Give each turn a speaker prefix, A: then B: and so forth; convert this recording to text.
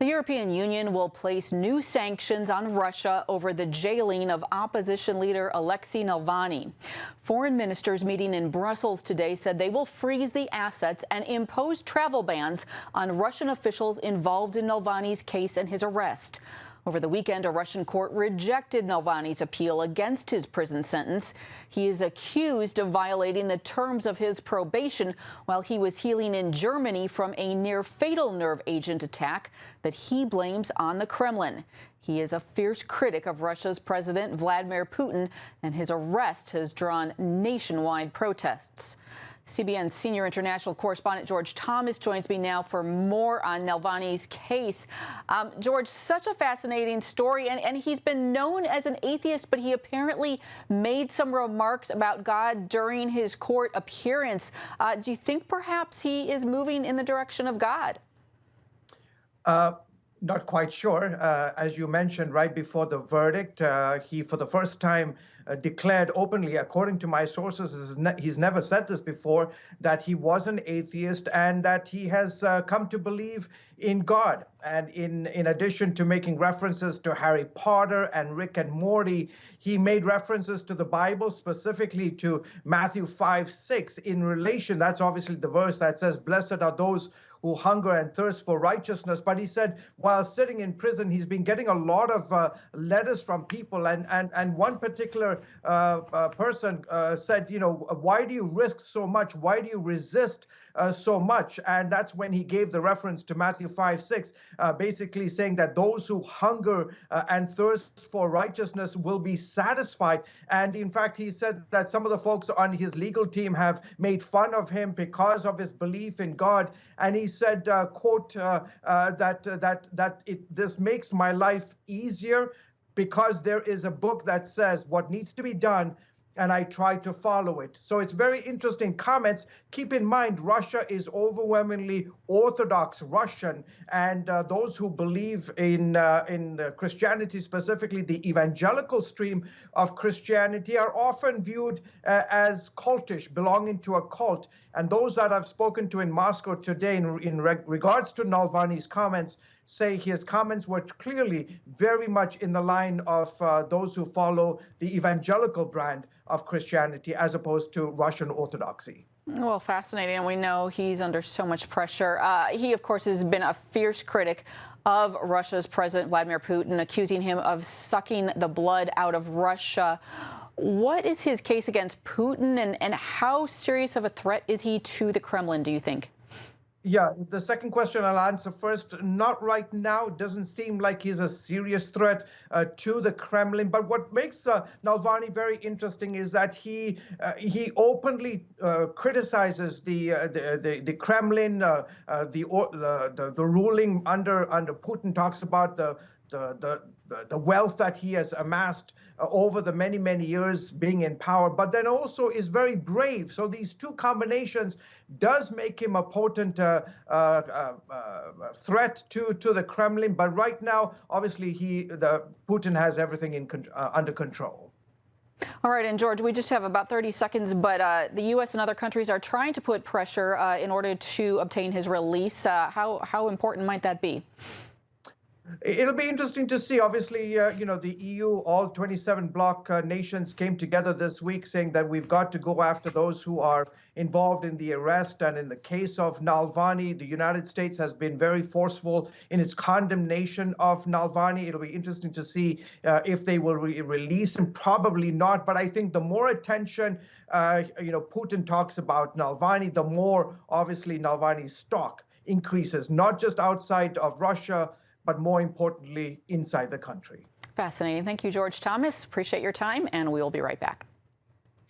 A: The European Union will place new sanctions on Russia over the jailing of opposition leader Alexei Navalny. Foreign ministers meeting in Brussels today said they will freeze the assets and impose travel bans on Russian officials involved in Navalny's case and his arrest. Over the weekend, a Russian court rejected Navalny's appeal against his prison sentence. He is accused of violating the terms of his probation while he was healing in Germany from a near-fatal nerve agent attack that he blames on the Kremlin. He is a fierce critic of Russia's President Vladimir Putin, and his arrest has drawn nationwide protests. CBN senior international correspondent George Thomas joins me now for more on Navalny's case. George, such a fascinating story, and he's been known as an atheist, but he apparently made some remarks about God during his court appearance. Do you think perhaps he is moving in the direction of God?
B: Not quite sure. As you mentioned, right before the verdict, he, for the first time, declared openly, according to my sources, he's never said this before, that he was an atheist and that he has come to believe in God. And in addition to making references to Harry Potter and Rick and Morty, he made references to the Bible, specifically to Matthew 5:6 in relation. That's obviously the verse that says, "Blessed are those who hunger and thirst for righteousness." But he said while sitting in prison, he's been getting a lot of letters from people. And one particular person said, you know, why do you risk so much? Why do you resist so much? And that's when he gave the reference to Matthew 5:6, basically saying that those who hunger and thirst for righteousness will be satisfied. And in fact, he said that some of the folks on his legal team have made fun of him because of his belief in God. And he said, quote, this makes my life easier because there is a book that says what needs to be done, and I try to follow it. So it's very interesting comments. Keep in mind, Russia is overwhelmingly Orthodox Russian, and those who believe in Christianity, specifically the evangelical stream of Christianity, are often viewed as cultish, belonging to a cult. And those that I've spoken to in Moscow today in regards to Navalny's comments say his comments were clearly very much in the line of those who follow the evangelical brand of Christianity as opposed to Russian Orthodoxy.
A: Well, fascinating. And we know he's under so much pressure. He, of course, has been a fierce critic of Russia's President Vladimir Putin, accusing him of sucking the blood out of Russia. What is his case against Putin, and how serious of a threat is he to the Kremlin, do you think?
B: Yeah, the second question I'll answer first. Not right now. It doesn't seem like he's a serious threat to the Kremlin. But what makes Navalny very interesting is that he openly criticizes the Kremlin, the ruling under Putin. Talks about the wealth that he has amassed over the many years being in power, but then also is very brave. So these two combinations does make him a potent threat to the Kremlin. But right now, obviously, Putin has everything under control.
A: All right, and George, we just have about 30 seconds, but the U.S. and other countries are trying to put pressure in order to obtain his release. How important might that be?
B: It'll be interesting to see. Obviously, you know, the EU, all 27 bloc nations came together this week saying that we've got to go after those who are involved in the arrest. And in the case of Navalny, the United States has been very forceful in its condemnation of Navalny. It'll be interesting to see if they will release him. Probably not. But I think the more attention, you know, Putin talks about Navalny, the more obviously Navalny's stock increases, not just outside of Russia, but more importantly, inside the country.
A: Fascinating. Thank you, George Thomas. Appreciate your time, and we will be right back.